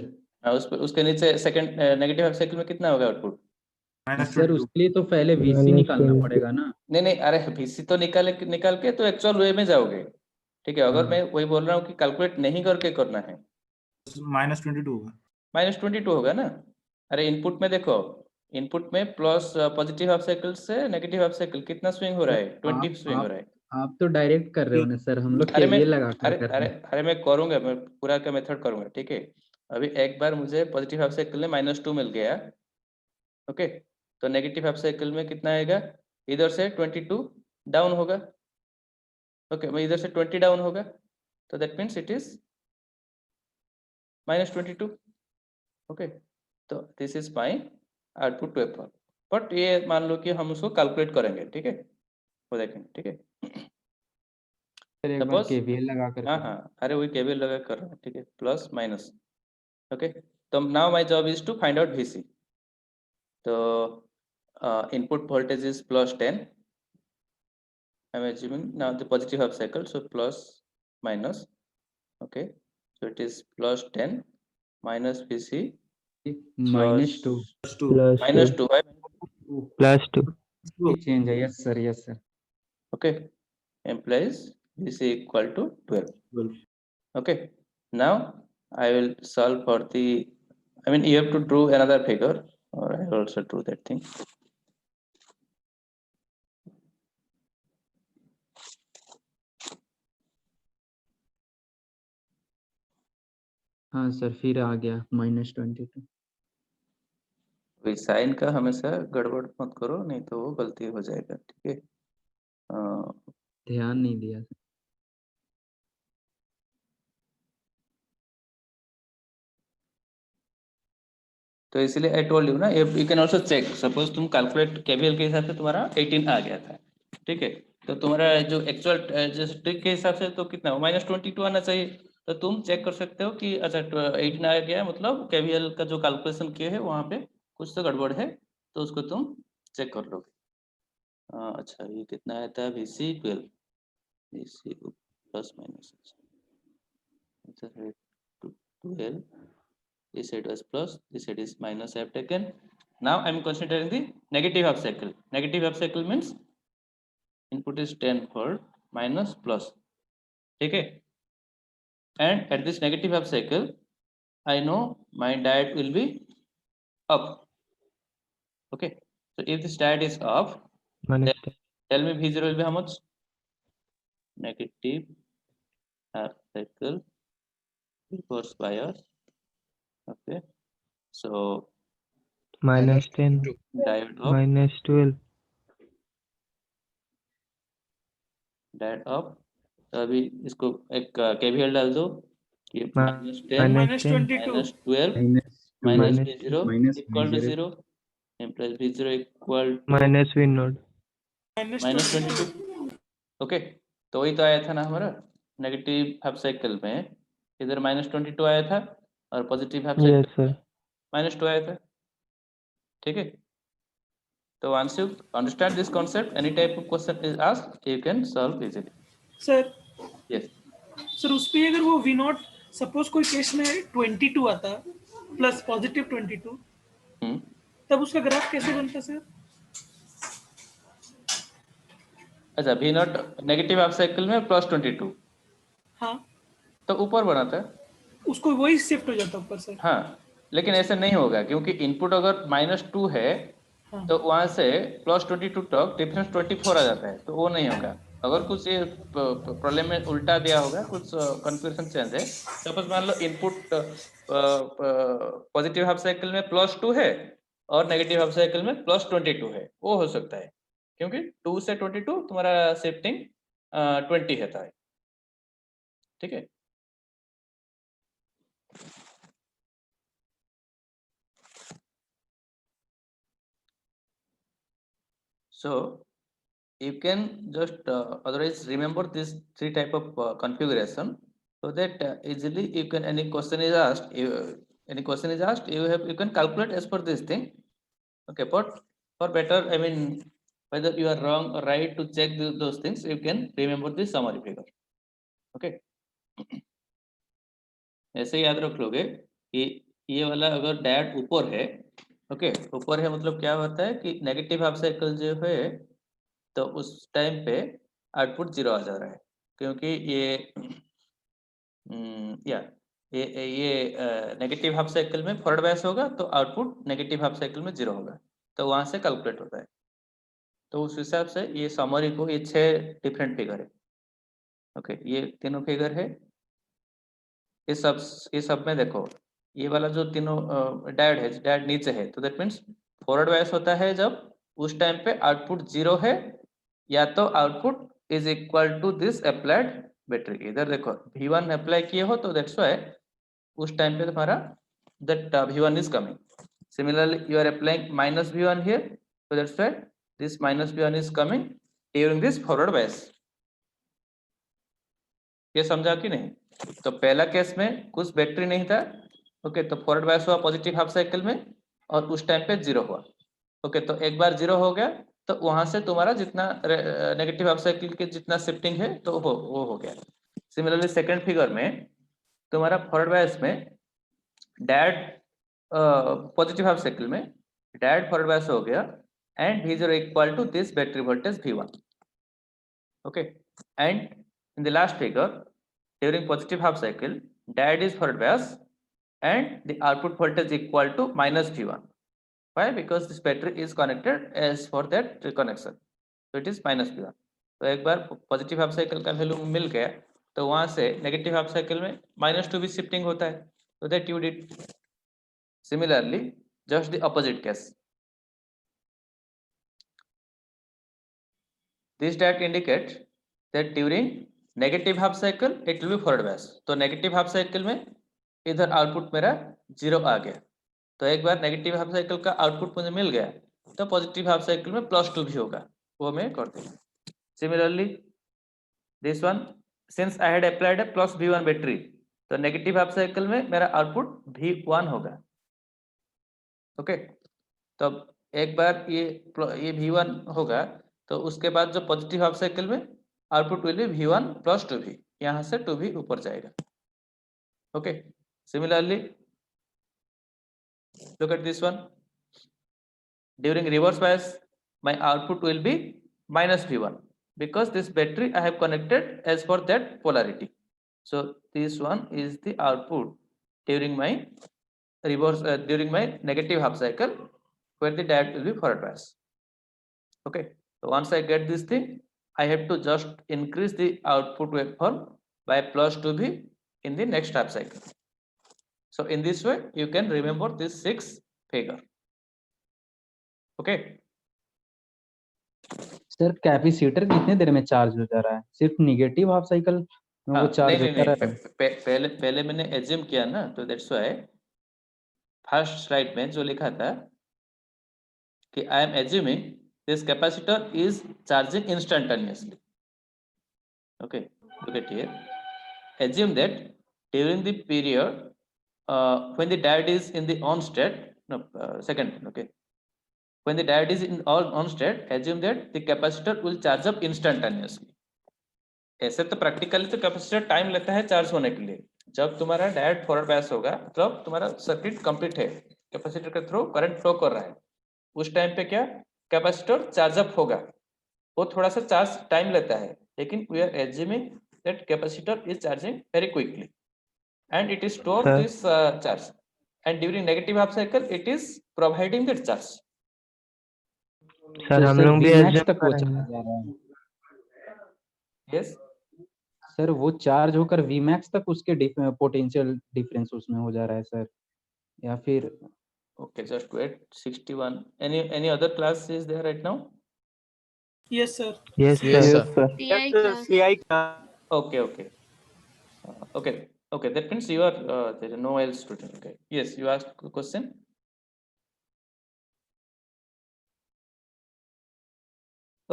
उसके नीचे second negative half cycle में कितना होगा output? Sir उसके लिए तो पहले VC निकालना पड़ेगा ना. नहीं, अरे VC तो निकाल के तो एक्चुअल वे में जाओगे. ठीक है, अगर मैं वही बोल रहा हूँ कि कैलकुलेट नहीं करके करना है, -22 होगा. -22 होगा ना. अरे इनपुट में देखो, इनपुट में प्लस पॉजिटिव हाफ साइकिल से नेगेटिव हाफ साइकिल कितना स्विंग हो रहा है? 20 स्विंग हो रहा है. आप तो डायरेक्ट कर रहे हो ना सर, हम लोग अरे मैं KVL लगा कर करते हैं. अरे मैं करूंगा, मैं पूरा का मेथड करूंगा. ठीक है, अभी एक बार मुझे पॉजिटिव हाफ साइकिल में -2 मिल गया. ओके, तो नेगेटिव हाफ साइकिल में कितना आएगा? इधर से 22 डाउन होगा. ओके, मैं इधर से 20 डाउन होगा, तो that means it is -22. Okay, तो this is my output waveform. But ये मान लो कि हम उसको कैलकुलेट करेंगे. ठीक है, वो देखेंगे. ठीक है, सर एक बार KVL लगा कर. हाँ, अरे वही केवीएल लगा कर रहा हूँ. ठीक है, प्लस माइनस. ओके, तो now my job is to find out VC. तो इनपुट voltage is +10. I'm assuming now the positive half cycle, so plus minus. Okay, so it is +10 minus VC -2 -2. +2 change है. Yes sir. Okay, implies VC equal to 12. Okay, now I will solve for the, I mean you have to draw another figure, or I will also draw that thing. हाँ sir, फिर आ गया -22. Sign का हमेशा गड़बड़ मत करो, नहीं तो वो गलती हो जाएगा. ठीक है, ध्यान नहीं दिया. तो इसलिए आई टोल्ड यू ना, you can also check. Suppose तुम कैलकुलेट केवीएल के हिसाब से तुम्हारा 18 आ गया था. ठीक है, तो तुम्हारा जो एक्चुअल जैसे ट्रिक के हिसाब से तो कितना हो, -22 आना चाहिए. तो तुम चेक कर सकते हो कि अच्छा 18 आ गया, मतलब केवीएल का जो कैलकुलेशन किए है वहाँ पे कुछ तो गड़बड़ है, तो उसको तुम चेक कर लोगे. अच्छा, ये कितना आया था? VC 12, VC plus minus 12. This side was plus, this side is minus. I have taken. Now I am considering the negative half cycle. Negative half cycle means input is 10 volt minus plus. Okay, and at this negative half cycle, I know my diode will be up. Okay, so if this diode is off, then tell me V0 will be how much? Negative half cycle reverse bias. Okay, so -10 diode of -12 date of. तो अभी इसको एक KVL डाल दो कि -10 -22 -12 minus V0 equal to 0, implies V0 equal to -V0 -22. Okay, तो वही तो आया था ना हमारा नेगेटिव हाफ साइकिल में, इधर -22 आया था. और positive half Yes, cycle sir. -2 आया था, ठीक है। तो once you understand this concept, any type of question is asked, you can solve easily. Sir Yes. Sir उस पे अगर वो वी नॉट सपोज कोई केस में 22 आता प्लस पॉजिटिव 22 हम्म, तब उसका ग्राफ कैसे बनता सर? अच्छा, V not negative half cycle में +22 हाँ, तो ऊपर बनाता है। उसको वही शिफ्ट हो जाता ऊपर सर। हाँ, लेकिन ऐसे नहीं होगा क्योंकि इनपुट अगर -2 है हाँ, तो वहां से +22 तक डिफरेंस 24 आ जाता है, तो वो नहीं होगा। अगर कुछ ये प्रॉब्लम में उल्टा दिया होगा, कुछ कन्फ्यूजन चेंज है। सपोज मान लो इनपुट पॉजिटिव हाफ साइकिल में +2 है और नेगेटिव हाफ साइकिल में +22 है, वो हो सकता है क्योंकि 2 से 22 तुम्हारा शिफ्टिंग 20 होता है, ठीक है। So you can just otherwise remember this 3 type of configuration, so that easily you can, any question is asked, you can calculate as per this thing, okay. But for better, I mean, whether you are wrong or right, to check those things, you can remember this summary figure, okay. ऐसे याद रख लोगे कि ये वाला अगर diet ऊपर है, ओके, ऊपर है मतलब क्या होता है कि नेगेटिव हाफ साइकिल जो है तो उस टाइम पे आउटपुट 0 आ जा रहा है, क्योंकि ये या ये नेगेटिव हाफ साइकिल में फॉरवर्ड बायस होगा तो आउटपुट नेगेटिव हाफ साइकिल में 0 होगा, तो वहां से कैलकुलेट होता है। तो उस हिसाब से ये समरी को, ये 6 डिफरेंट फिगर है, ओके, ये तीनों फिगर है। इस सब में देखो, ये वाला जो तीनों डायोड है, डायोड नीचे है, तो दैट मीन्स फॉरवर्ड बायस होता है जब उस टाइम पे आउटपुट 0 है या तो output is equal to this applied battery. इधर देखो V1 अप्लाई किए हो तो दैट्स व्हाई उस टाइम पे तुम्हारा that V1 is coming. Similarly you are applying -V1 here, so that's why this -V1 is coming during this forward bias। ये समझा कि नहीं? तो पहला केस में कुछ बैटरी नहीं था, ओके, तो फॉरवर्ड बायस हुआ पॉजिटिव हाफ साइकिल में और उस टाइम पे 0 हुआ, ओके। तो एक बार 0 हो गया तो वहां से तुम्हारा जितना नेगेटिव हाफ साइकिल के जितना शिफ्टिंग है तो वो हो गया। सिमिलरली सेकंड फिगर में तुम्हारा फॉरवर्ड बायस में डायोड पॉजिटिव हाफ साइकिल में डायोड फॉरवर्ड बायस हो गया and V0 equal to this battery voltage V1, okay. And in the last figure, during positive half cycle, diode is forward bias and the output voltage equal to -V1. Why? Because this battery is connected as for that connection, so it is -V1। तो एक बार positive half cycle का value मिल गया तो वहां से negative half cycle में -2 भी shifting होता है, so that you did similarly just the opposite case। This diode indicates that during negative half cycle it will be forward bias। तो नेगेटिव हाफ साइकिल में इधर आउटपुट मेरा 0 आ गया, तो एक बार नेगेटिव हाफ साइकिल का आउटपुट मुझे मिल गया तो पॉजिटिव हाफ साइकिल में +2 भी होगा, वो मैं कर दूंगा। Similarly this one, since I had applied A +V1 battery, तो नेगेटिव हाफ साइकिल में मेरा आउटपुट V1 होगा, ओके। तो एक बार ये V1 होगा तो उसके बाद जो पॉजिटिव हाफ साइकिल में output will be V1 + 2V, यहाँ से 2V ऊपर जाएगा, okay. Similarly look at this one, during reverse bias my output will be -V1 because this battery I have connected as for that polarity, so this one is the output during my reverse during my negative half cycle where the diode will be forward bias, okay। So once I get this thing, I have to just increase the output waveform by +2V in the next half cycle। So in this way you can remember this 6 figure, okay। Sir capacitor कितने देर में charge हो जा रहा है? सिर्फ negative half cycle में वो हाँ, चार्ज नहीं होता रहा है? पहले मैंने एज्यूम किया ना, तो दैट्स व्हाई फर्स्ट स्लाइड में जो लिखा था कि I am assuming this capacitor is charging instantaneously, okay। Look at here, assume that during the period when the diode is in the on state, no, second, okay. When the diode is in on state, assume that the capacitor will charge up instantaneously. ऐसे तो practically तो capacitor time लेता है charge होने के लिए. जब तुम्हारा डायोड फॉरवर्ड बायस होगा तब तुम्हारा सर्किट कंप्लीट है, कैपेसिटर के थ्रू करंट फ्लो कर रहा है. उस टाइम पे क्या कैपेसिटर चार्ज अप होगा. वो थोड़ा सा चार्ज टाइम लेता है, लेकिन we are assuming that capacitor is charging very quickly and it is store Sir. this charge, and during negative half cycle it is providing that charge. Sir हम लोग भी Vmax assume तक वो करेंगे। Charge जा रहा है Yes, सर, वो चार्ज होकर Vmax तक उसके पोटेंशियल डिफरेंस उसमें हो जा रहा है सर, या फिर okay, just wait. 61. Any other class is there right now? Yes, sir. Yes, Yes, sir. sir. CI class. Okay. Okay, that means you are there is no else student. Okay, yes, you asked a question.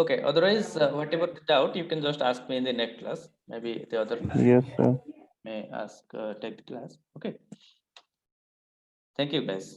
Okay, otherwise whatever doubt you can just ask me in the next class. Maybe the other Yes, sir. may ask take the class. Okay, thank you guys.